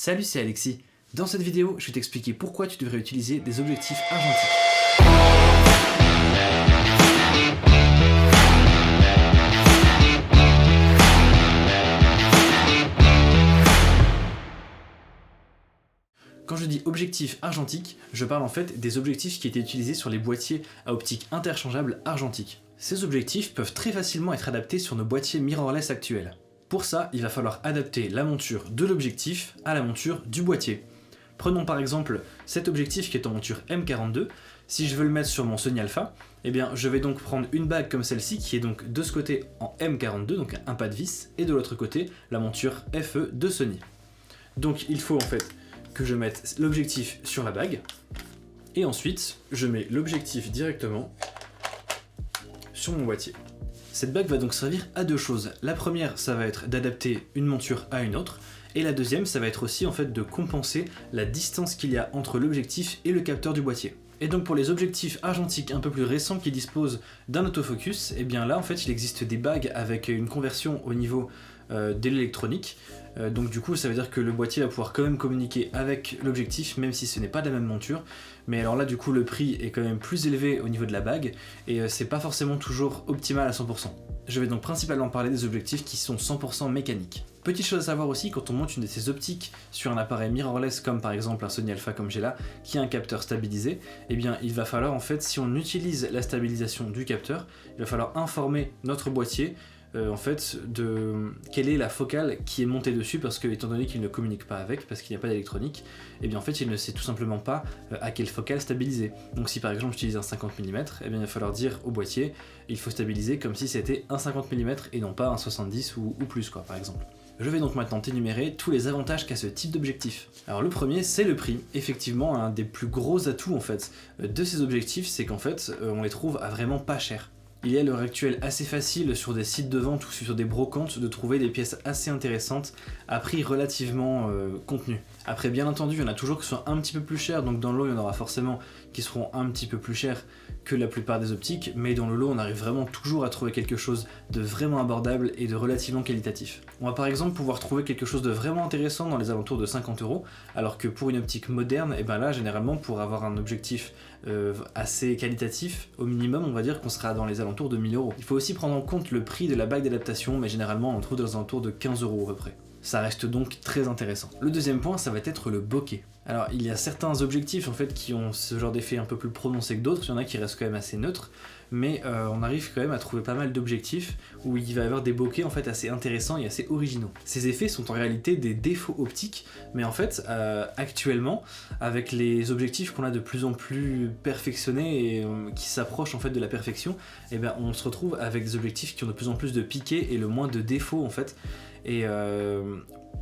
Salut, c'est Alexis. Dans cette vidéo, je vais t'expliquer pourquoi tu devrais utiliser des objectifs argentiques. Quand je dis objectif argentique, je parle en fait des objectifs qui étaient utilisés sur les boîtiers à optique interchangeable argentique. Ces objectifs peuvent très facilement être adaptés sur nos boîtiers mirrorless actuels. Pour ça, il va falloir adapter la monture de l'objectif à la monture du boîtier. Prenons par exemple cet objectif qui est en monture M42. Si je veux le mettre sur mon Sony Alpha, eh bien je vais donc prendre une bague comme celle-ci qui est donc de ce côté en M42, donc un pas de vis, et de l'autre côté la monture FE de Sony. Donc il faut en fait que je mette l'objectif sur la bague, et ensuite je mets l'objectif directement sur mon boîtier. Cette bague va donc servir à deux choses. La première, ça va être d'adapter une monture à une autre, et la deuxième, ça va être aussi en fait de compenser la distance qu'il y a entre l'objectif et le capteur du boîtier. Et donc pour les objectifs argentiques un peu plus récents qui disposent d'un autofocus, et bien là en fait il existe des bagues avec une conversion au niveau de l'électronique. Donc du coup ça veut dire que le boîtier va pouvoir quand même communiquer avec l'objectif même si ce n'est pas de la même monture. Mais alors là du coup le prix est quand même plus élevé au niveau de la bague et c'est pas forcément toujours optimal à 100%. Je vais donc principalement parler des objectifs qui sont 100% mécaniques. Petite chose à savoir aussi, quand on monte une de ces optiques sur un appareil mirrorless comme par exemple un Sony Alpha comme j'ai là, qui a un capteur stabilisé, eh bien il va falloir en fait, si on utilise la stabilisation du capteur, il va falloir informer notre boîtier en fait de quelle est la focale qui est montée dessus, parce que étant donné qu'il ne communique pas avec, parce qu'il n'y a pas d'électronique, et bien en fait il ne sait tout simplement pas à quelle focale stabiliser. Donc si par exemple j'utilise un 50 mm, et bien il va falloir dire au boîtier il faut stabiliser comme si c'était un 50 mm et non pas un 70 ou plus quoi par exemple. Je vais donc maintenant t'énumérer tous les avantages qu'a ce type d'objectif. Alors le premier, c'est le prix. Effectivement, un des plus gros atouts en fait de ces objectifs, c'est qu'en fait on les trouve à vraiment pas cher. Il est à l'heure actuelle assez facile sur des sites de vente ou sur des brocantes de trouver des pièces assez intéressantes à prix relativement contenu. Après bien entendu il y en a toujours qui sont un petit peu plus chers, donc dans le lot il y en aura forcément qui seront un petit peu plus chers que la plupart des optiques, mais dans le lot on arrive vraiment toujours à trouver quelque chose de vraiment abordable et de relativement qualitatif. On va par exemple pouvoir trouver quelque chose de vraiment intéressant dans les alentours de 50 €, alors que pour une optique moderne, et ben là généralement pour avoir un objectif assez qualitatif, au minimum on va dire qu'on sera dans les alentours de 1000 €. Il faut aussi prendre en compte le prix de la bague d'adaptation, mais généralement on trouve dans les alentours de 15 € à peu près. Ça reste donc très intéressant. Le deuxième point, ça va être le bokeh. Alors il y a certains objectifs en fait qui ont ce genre d'effet un peu plus prononcé que d'autres, il y en a qui restent quand même assez neutres, mais on arrive quand même à trouver pas mal d'objectifs où il va y avoir des bokeh en fait assez intéressants et assez originaux. Ces effets sont en réalité des défauts optiques, mais en fait actuellement avec les objectifs qu'on a de plus en plus perfectionnés et qui s'approchent en fait de la perfection, et ben on se retrouve avec des objectifs qui ont de plus en plus de piquets et le moins de défauts en fait. Et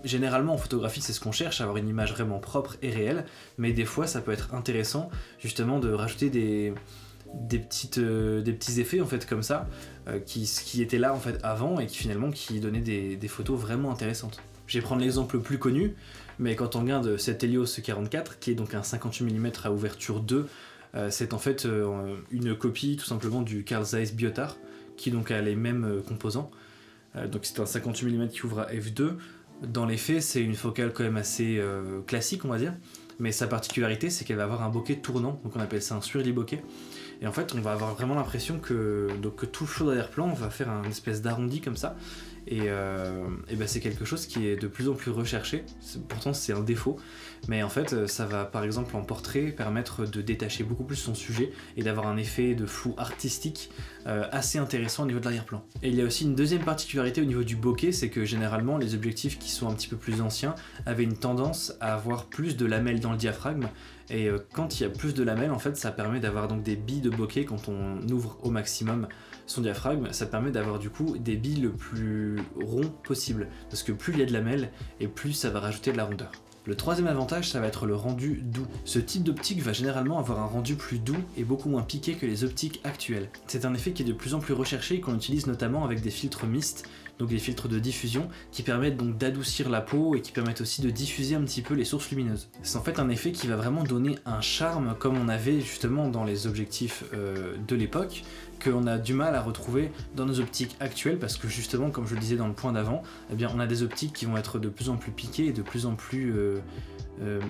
généralement en photographie c'est ce qu'on cherche, avoir une image vraiment propre et réelle, mais des fois ça peut être intéressant justement de rajouter des petits effets en fait comme ça qui étaient là en fait avant et qui finalement qui donnaient des photos vraiment intéressantes. Je vais prendre l'exemple le plus connu, mais quand on regarde cet Helios 44 qui est donc un 58 mm à ouverture 2, c'est en fait une copie tout simplement du Carl Zeiss Biotar qui donc a les mêmes composants. Donc c'est un 58 mm qui ouvre à f2. Dans les faits, c'est une focale quand même assez classique, on va dire. Mais sa particularité, c'est qu'elle va avoir un bokeh tournant, donc on appelle ça un swirly bokeh. Et en fait, on va avoir vraiment l'impression que tout le champ d'arrière-plan va faire un espèce d'arrondi comme ça. Et ben c'est quelque chose qui est de plus en plus recherché, pourtant c'est un défaut, mais en fait ça va par exemple en portrait permettre de détacher beaucoup plus son sujet et d'avoir un effet de flou artistique assez intéressant au niveau de l'arrière-plan. Et il y a aussi une deuxième particularité au niveau du bokeh, c'est que généralement les objectifs qui sont un petit peu plus anciens avaient une tendance à avoir plus de lamelles dans le diaphragme, et quand il y a plus de lamelles en fait ça permet d'avoir donc des billes de bokeh quand on ouvre au maximum son diaphragme, ça permet d'avoir du coup des billes le plus rond possible, parce que plus il y a de lamelles et plus ça va rajouter de la rondeur. Le troisième avantage, ça va être le rendu doux. Ce type d'optique va généralement avoir un rendu plus doux et beaucoup moins piqué que les optiques actuelles. C'est un effet qui est de plus en plus recherché et qu'on utilise notamment avec des filtres mistes, donc des filtres de diffusion, qui permettent donc d'adoucir la peau et qui permettent aussi de diffuser un petit peu les sources lumineuses. C'est en fait un effet qui va vraiment donner un charme comme on avait justement dans les objectifs de l'époque, qu'on a du mal à retrouver dans nos optiques actuelles parce que justement, comme je le disais dans le point d'avant, eh bien on a des optiques qui vont être de plus en plus piquées et de plus en plus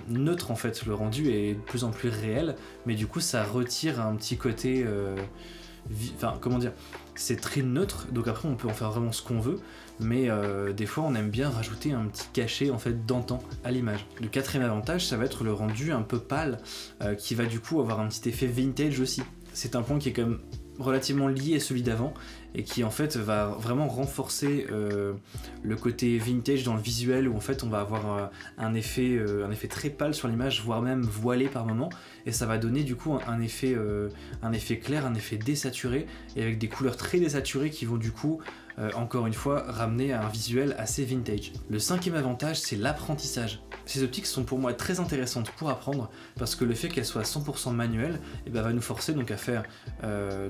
neutres en fait. Le rendu est de plus en plus réel, mais du coup ça retire un petit côté... Enfin, comment dire, c'est très neutre, donc après on peut en faire vraiment ce qu'on veut, mais des fois on aime bien rajouter un petit cachet en fait d'antan à l'image. Le quatrième avantage, ça va être le rendu un peu pâle, qui va du coup avoir un petit effet vintage aussi. C'est un point qui est quand même relativement lié à celui d'avant et qui en fait va vraiment renforcer le côté vintage dans le visuel, où en fait on va avoir un effet très pâle sur l'image, voire même voilé par moment, et ça va donner du coup un effet clair, un effet désaturé, et avec des couleurs très désaturées qui vont du coup encore une fois ramener à un visuel assez vintage. Le cinquième avantage, c'est l'apprentissage. Ces optiques sont pour moi très intéressantes pour apprendre parce que le fait qu'elles soient 100% manuelles va nous forcer donc à faire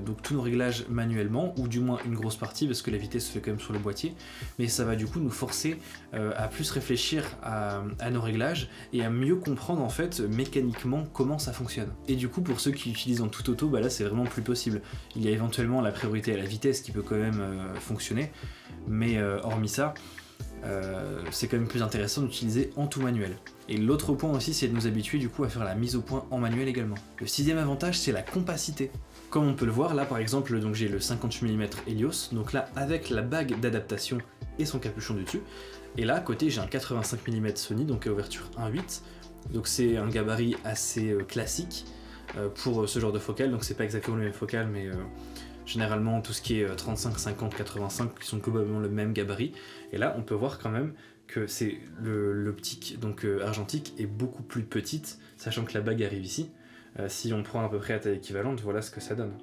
donc tous nos réglages manuellement, ou du moins une grosse partie parce que la vitesse se fait quand même sur le boîtier, mais ça va du coup nous forcer à plus réfléchir à nos réglages et à mieux comprendre en fait mécaniquement comment ça fonctionne. Et du coup pour ceux qui utilisent en tout auto, là c'est vraiment plus possible. Il y a éventuellement la priorité à la vitesse qui peut quand même fonctionner, mais hormis ça, c'est quand même plus intéressant d'utiliser en tout manuel. Et l'autre point aussi, c'est de nous habituer du coup à faire la mise au point en manuel également. Le sixième avantage, c'est la compacité. Comme on peut le voir là par exemple, donc j'ai le 58 mm Helios, donc là avec la bague d'adaptation et son capuchon dessus, et là à côté j'ai un 85 mm Sony, donc à ouverture 1.8, donc c'est un gabarit assez classique pour ce genre de focale, donc c'est pas exactement le même focal, mais généralement tout ce qui est 35, 50, 85 qui sont globalement le même gabarit, et là on peut voir quand même que c'est l'optique donc argentique est beaucoup plus petite, sachant que la bague arrive ici. Si on prend à peu près à taille équivalente, voilà ce que ça donne.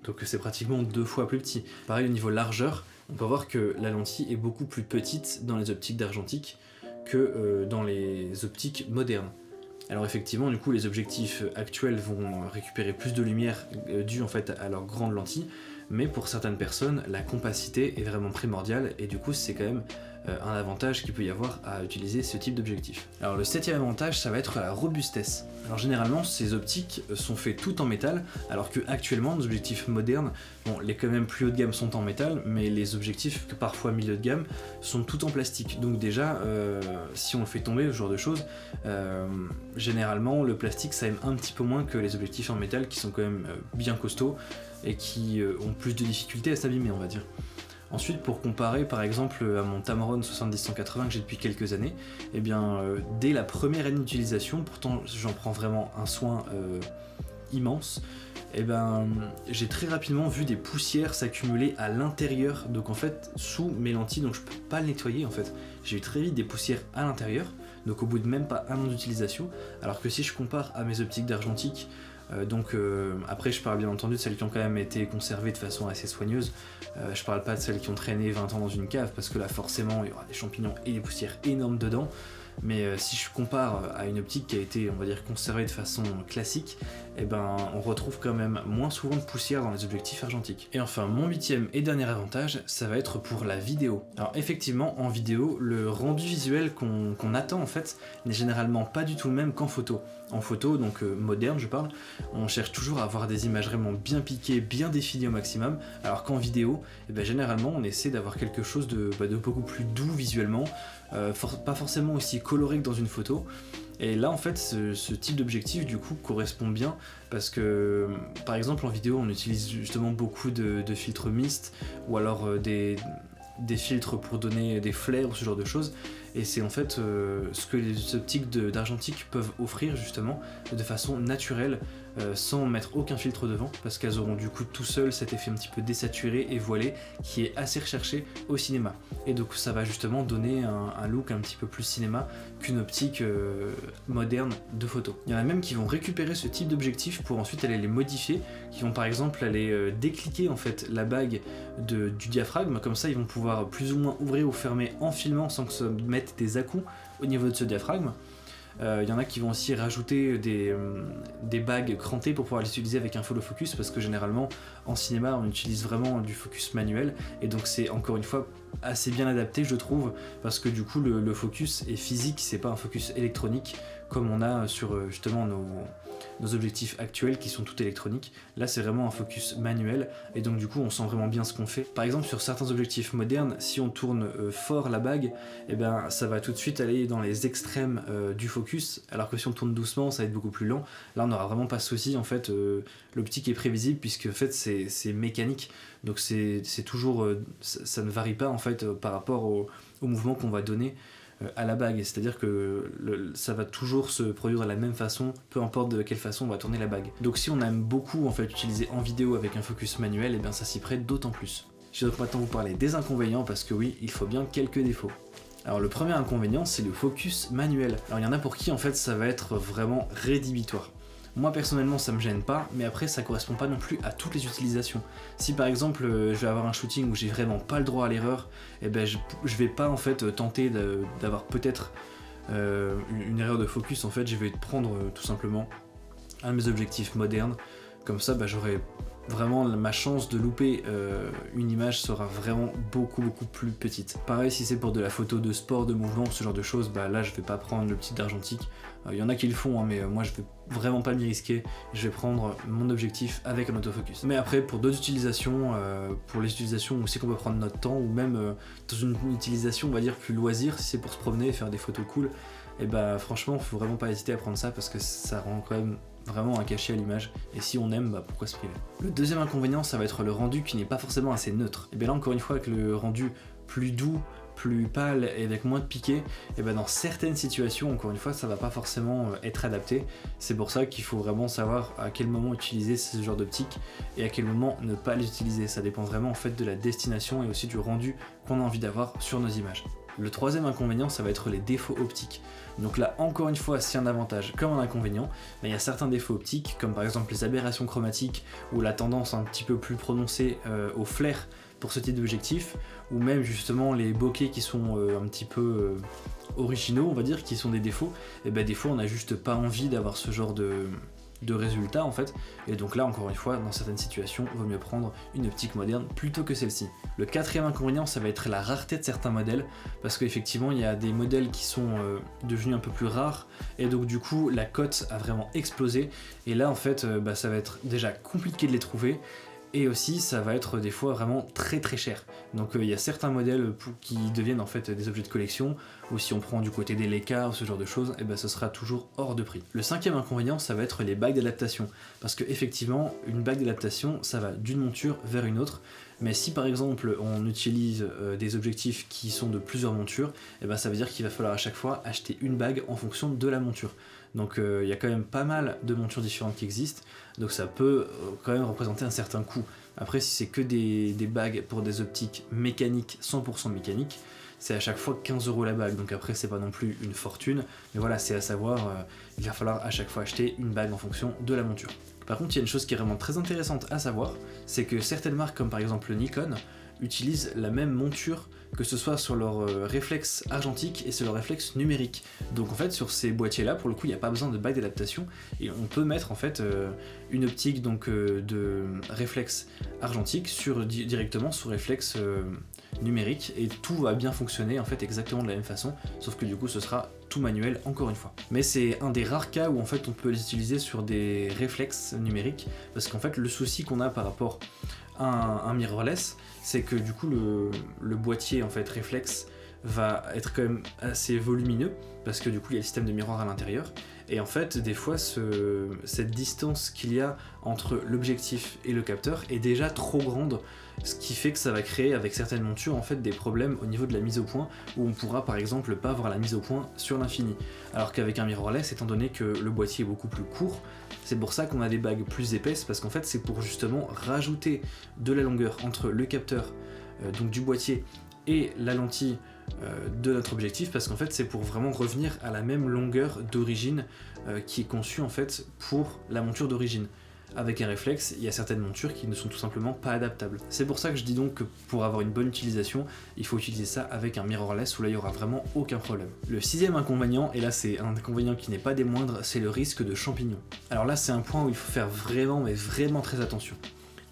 Donc c'est pratiquement 2 fois plus petit. Pareil au niveau largeur, on peut voir que la lentille est beaucoup plus petite dans les optiques d'argentique que dans les optiques modernes. Alors effectivement, du coup, les objectifs actuels vont récupérer plus de lumière due en fait à leur grande lentille, mais pour certaines personnes, la compacité est vraiment primordiale, et du coup, c'est quand même un avantage qu'il peut y avoir à utiliser ce type d'objectif. Alors le septième avantage, ça va être la robustesse. Alors généralement, ces optiques sont faites toutes en métal, alors que actuellement, nos objectifs modernes, bon, les quand même plus haut de gamme sont en métal, mais les objectifs que parfois milieu de gamme sont tout en plastique. Donc déjà, si on le fait tomber, ce genre de choses, généralement le plastique ça aime un petit peu moins que les objectifs en métal qui sont quand même bien costauds et qui ont plus de difficultés à s'abîmer, on va dire. Ensuite, pour comparer par exemple à mon Tamron 70-180 que j'ai depuis quelques années, eh bien dès la première année d'utilisation, pourtant j'en prends vraiment un soin immense, eh ben j'ai très rapidement vu des poussières s'accumuler à l'intérieur, donc en fait sous mes lentilles, donc je peux pas le nettoyer en fait. J'ai eu très vite des poussières à l'intérieur, donc au bout de même pas un an d'utilisation, alors que si je compare à mes optiques d'argentique, après je parle bien entendu de celles qui ont quand même été conservées de façon assez soigneuse, je parle pas de celles qui ont traîné 20 ans dans une cave, parce que là forcément il y aura des champignons et des poussières énormes dedans, mais si je compare à une optique qui a été, on va dire, conservée de façon classique, eh ben on retrouve quand même moins souvent de poussière dans les objectifs argentiques. Et enfin, mon huitième et dernier avantage, ça va être pour la vidéo. Alors effectivement, en vidéo, le rendu visuel qu'on attend en fait n'est généralement pas du tout le même qu'en photo. En photo, donc moderne je parle, on cherche toujours à avoir des images vraiment bien piquées, bien définies au maximum, alors qu'en vidéo, eh ben, généralement on essaie d'avoir quelque chose de beaucoup plus doux visuellement, pas forcément aussi coloré que dans une photo. Et là en fait ce type d'objectif du coup correspond bien, parce que par exemple en vidéo on utilise justement beaucoup de filtres mixtes, ou alors des filtres pour donner des flares ou ce genre de choses, et c'est en fait ce que les optiques d'argentique peuvent offrir justement de façon naturelle, sans mettre aucun filtre devant, parce qu'elles auront du coup tout seul cet effet un petit peu désaturé et voilé qui est assez recherché au cinéma, et donc ça va justement donner un look un petit peu plus cinéma qu'une optique moderne de photo. Il y en a même qui vont récupérer ce type d'objectif pour ensuite aller les modifier, qui vont par exemple aller décliquer en fait la bague du diaphragme, comme ça ils vont pouvoir plus ou moins ouvrir ou fermer en filmant sans que ça mette des à-coups au niveau de ce diaphragme. Il y en a qui vont aussi rajouter des bagues crantées pour pouvoir les utiliser avec un follow focus, parce que généralement en cinéma on utilise vraiment du focus manuel, et donc c'est encore une fois assez bien adapté je trouve, parce que du coup le focus est physique, c'est pas un focus électronique comme on a sur justement nos objectifs actuels qui sont tout électroniques. Là c'est vraiment un focus manuel et donc du coup on sent vraiment bien ce qu'on fait. Par exemple sur certains objectifs modernes, si on tourne fort la bague, et ben ça va tout de suite aller dans les extrêmes du focus, alors que si on tourne doucement ça va être beaucoup plus lent. Là on n'aura vraiment pas de souci, en fait l'optique est prévisible puisque en fait c'est mécanique, donc c'est toujours ça ne varie pas en fait par rapport au mouvement qu'on va donner à la bague, c'est-à-dire que ça va toujours se produire de la même façon, peu importe de quelle façon on va tourner la bague. Donc si on aime beaucoup en fait utiliser en vidéo avec un focus manuel, et bien ça s'y prête d'autant plus. Je vais donc maintenant vous parler des inconvénients parce que oui, il faut bien quelques défauts. Alors le premier inconvénient, c'est le focus manuel. Alors il y en a pour qui en fait ça va être vraiment rédhibitoire. Moi personnellement ça me gêne pas, mais après ça correspond pas non plus à toutes les utilisations. Si par exemple je vais avoir un shooting où j'ai vraiment pas le droit à l'erreur, et ben je vais pas en fait tenter d'avoir peut-être une erreur de focus. En fait je vais prendre tout simplement un de mes objectifs modernes, comme ça j'aurai vraiment ma chance de louper une image sera vraiment beaucoup plus petite. Pareil si c'est pour de la photo de sport, de mouvement, ce genre de choses, là je vais pas prendre le petit argentique. Il y en a qui le font hein, mais moi je vais vraiment pas m'y risquer, je vais prendre mon objectif avec un autofocus. Mais après pour d'autres utilisations, pour les utilisations où c'est qu'on peut prendre notre temps, ou même dans une utilisation on va dire plus loisir, si c'est pour se promener et faire des photos cool, et franchement faut vraiment pas hésiter à prendre ça parce que ça rend quand même vraiment un cachet à l'image, et si on aime, pourquoi se priver. Le deuxième inconvénient ça va être le rendu qui n'est pas forcément assez neutre. Et bien là encore une fois avec le rendu plus doux, plus pâle et avec moins de piqué, et dans certaines situations encore une fois ça va pas forcément être adapté. C'est pour ça qu'il faut vraiment savoir à quel moment utiliser ce genre d'optique et à quel moment ne pas les utiliser. Ça dépend vraiment en fait de la destination et aussi du rendu qu'on a envie d'avoir sur nos images. Le troisième inconvénient ça va être les défauts optiques. Donc là encore une fois c'est un avantage comme un inconvénient, mais il y a certains défauts optiques comme par exemple les aberrations chromatiques ou la tendance un petit peu plus prononcée au flair pour ce type d'objectif, ou même justement les bokeh qui sont un petit peu originaux on va dire, qui sont des défauts. Et des fois on n'a juste pas envie d'avoir ce genre de résultat en fait, et donc là encore une fois dans certaines situations il vaut mieux prendre une optique moderne plutôt que celle-ci. Le quatrième inconvénient ça va être la rareté de certains modèles, parce qu'effectivement il y a des modèles qui sont devenus un peu plus rares, et donc du coup la cote a vraiment explosé, et là en fait ça va être déjà compliqué de les trouver, et aussi ça va être des fois vraiment très cher. Donc il y a certains modèles qui deviennent en fait des objets de collection, ou si on prend du côté des Leica ou ce genre de choses, ce sera toujours hors de prix. Le cinquième inconvénient ça va être les bagues d'adaptation, parce que effectivement une bague d'adaptation ça va d'une monture vers une autre, mais si par exemple on utilise des objectifs qui sont de plusieurs montures, ça veut dire qu'il va falloir à chaque fois acheter une bague en fonction de la monture. Donc il y a quand même pas mal de montures différentes qui existent, donc ça peut quand même représenter un certain coût. Après si c'est que des bagues pour des optiques mécaniques, 100% mécaniques, c'est à chaque fois 15 € la bague, donc après c'est pas non plus une fortune, mais voilà, c'est à savoir, il va falloir à chaque fois acheter une bague en fonction de la monture. Par contre il y a une chose qui est vraiment très intéressante à savoir, c'est que certaines marques comme par exemple Nikon utilisent la même monture, que ce soit sur leur réflexe argentique et sur leur réflexe numérique. Donc en fait sur ces boîtiers là pour le coup il n'y a pas besoin de bague d'adaptation, et on peut mettre en fait une optique donc de réflexe argentique directement sur réflexe numérique, et tout va bien fonctionner en fait exactement de la même façon, sauf que du coup ce sera tout manuel encore une fois. Mais c'est un des rares cas où en fait on peut les utiliser sur des réflexes numériques, parce qu'en fait le souci qu'on a par rapport à un mirrorless, c'est que du coup le boîtier en fait réflexe va être quand même assez volumineux, parce que du coup il y a le système de miroir à l'intérieur, et en fait des fois cette distance qu'il y a entre l'objectif et le capteur est déjà trop grande, ce qui fait que ça va créer avec certaines montures en fait des problèmes au niveau de la mise au point, où on pourra par exemple pas avoir la mise au point sur l'infini, alors qu'avec un mirrorless, étant donné que le boîtier est beaucoup plus court, c'est pour ça qu'on a des bagues plus épaisses, parce qu'en fait c'est pour justement rajouter de la longueur entre le capteur donc du boîtier et la lentille de notre objectif, parce qu'en fait c'est pour vraiment revenir à la même longueur d'origine qui est conçue en fait pour la monture d'origine. Avec un réflexe, il y a certaines montures qui ne sont tout simplement pas adaptables. C'est pour ça que je dis donc que pour avoir une bonne utilisation, il faut utiliser ça avec un mirrorless, où là il n'y aura vraiment aucun problème. Le sixième inconvénient, et là c'est un inconvénient qui n'est pas des moindres, c'est le risque de champignons. Alors là c'est un point où il faut faire vraiment très attention.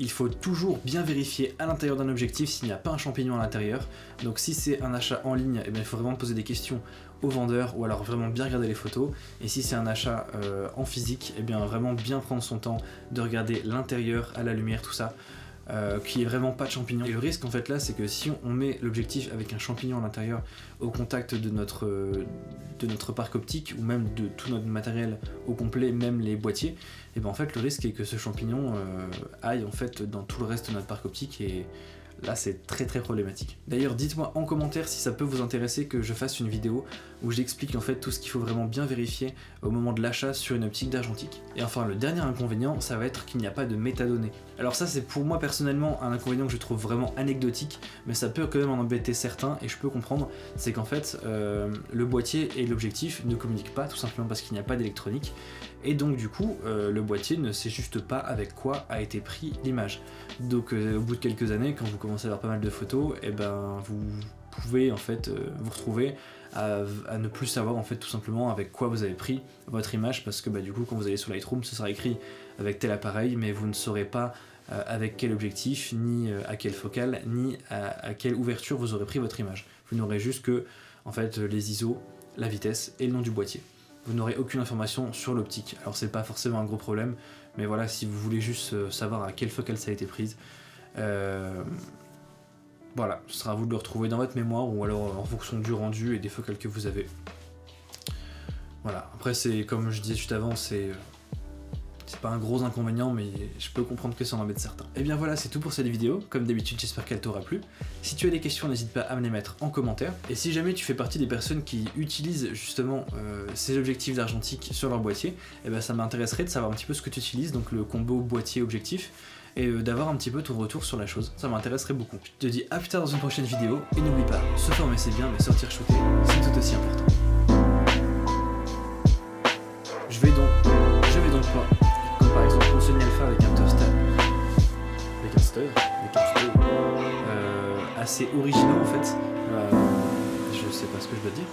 il faut toujours bien vérifier à l'intérieur d'un objectif s'il n'y a pas un champignon à l'intérieur. Donc si c'est un achat en ligne, eh bien, il faut vraiment poser des questions au vendeur ou alors vraiment bien regarder les photos. Et si c'est un achat en physique, eh bien vraiment bien prendre son temps de regarder l'intérieur à la lumière, tout ça. Qu'il n'y ait vraiment pas de champignons. Et le risque en fait là, c'est que si on met l'objectif avec un champignon à l'intérieur au contact de notre parc optique ou même de tout notre matériel au complet, même les boîtiers, et ben en fait le risque est que ce champignon aille en fait dans tout le reste de notre parc optique et là c'est très problématique. D'ailleurs dites-moi en commentaire si ça peut vous intéresser que je fasse une vidéo où j'explique en fait tout ce qu'il faut vraiment bien vérifier au moment de l'achat sur une optique d'argentique. Et enfin le dernier inconvénient, ça va être qu'il n'y a pas de métadonnées. Alors ça c'est pour moi personnellement un inconvénient que je trouve vraiment anecdotique, mais ça peut quand même en embêter certains et je peux comprendre, c'est qu'en fait le boîtier et l'objectif ne communiquent pas tout simplement parce qu'il n'y a pas d'électronique et donc du coup le boîtier ne sait juste pas avec quoi a été pris l'image. Donc au bout de quelques années, quand vous commencez à avoir pas mal de photos, et ben vous pouvez en fait vous retrouver à ne plus savoir en fait tout simplement avec quoi vous avez pris votre image parce que du coup quand vous allez sur Lightroom ce sera écrit avec tel appareil mais vous ne saurez pas avec quel objectif, ni à quelle focale, ni à quelle ouverture vous aurez pris votre image. Vous n'aurez juste que en fait, les ISO, la vitesse et le nom du boîtier. Vous n'aurez aucune information sur l'optique. Alors c'est pas forcément un gros problème, mais voilà, si vous voulez juste savoir à quelle focale ça a été prise, voilà, ce sera à vous de le retrouver dans votre mémoire ou alors en fonction du rendu et des focales que vous avez. Voilà, après c'est comme je disais juste avant, c'est pas un gros inconvénient, mais je peux comprendre que ça en embête certains. Et bien voilà, c'est tout pour cette vidéo. Comme d'habitude, j'espère qu'elle t'aura plu. Si tu as des questions, n'hésite pas à me les mettre en commentaire. Et si jamais tu fais partie des personnes qui utilisent justement ces objectifs d'argentique sur leur boîtier, et ben ça m'intéresserait de savoir un petit peu ce que tu utilises, donc le combo boîtier-objectif, et d'avoir un petit peu ton retour sur la chose. Ça m'intéresserait beaucoup. Je te dis à plus tard dans une prochaine vidéo, et n'oublie pas, se former c'est bien, mais sortir shooter, c'est tout aussi important. Je vais donc pas, comme par exemple une Sony Alpha avec un stud, assez originaux en fait, je sais pas ce que je dois dire.